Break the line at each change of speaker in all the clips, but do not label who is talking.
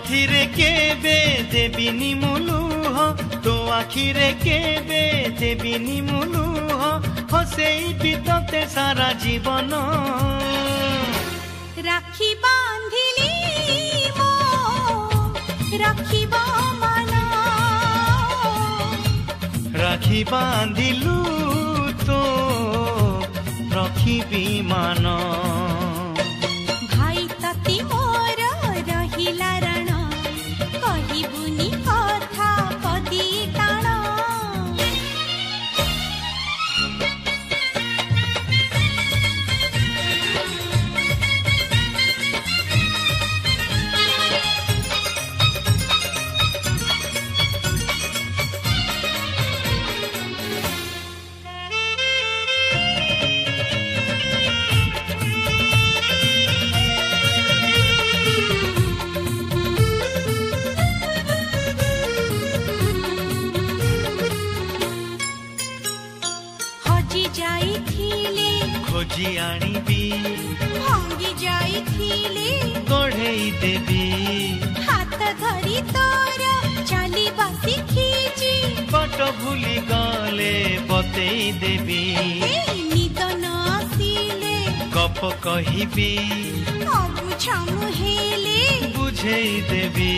साथिरे केबे देबिनी मुलुह तो आखिरे केबे देबिनी मुलुह हसेई बितते सारा जीवन
राखी बांधिली मो राखिब मन
राखी बांधिलु तो रखिबी मान
भाई तती मोर रहिला रण कहिबुनी कथा पदी टाण
खोजी आनिबी
भांगी जाइथिले
गढ़ेई देबी
हाथ धरी तोर चली बसी खींची
बाट भूली गले बतेई देबी
निद न आसिले
गप कहिबी
अबुझा मुहेले
बुझेई देबी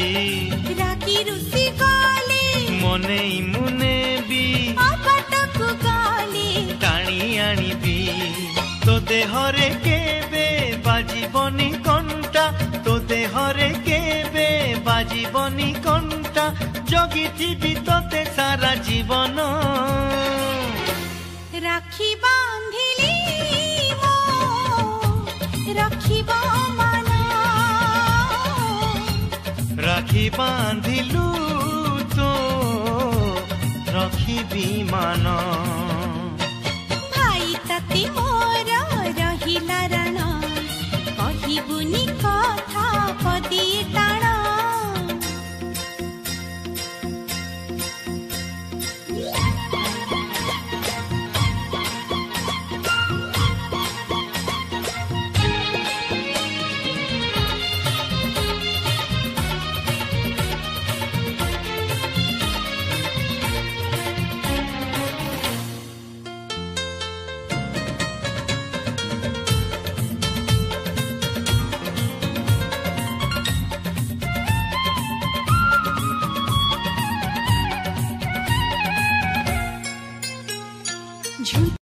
रागी रुसी गले
मनेई मुनेबी
अबाटकु गले
टाणी आनिबी तो देहरे केबे बाजीबनी कंटा तो देहरे केबे बाजीबनी कंटा जगिथिबी तोते सारा जीवन
राखी बांधिली मो राखिब मन
राखी बांधिलु तो रखिबी मान।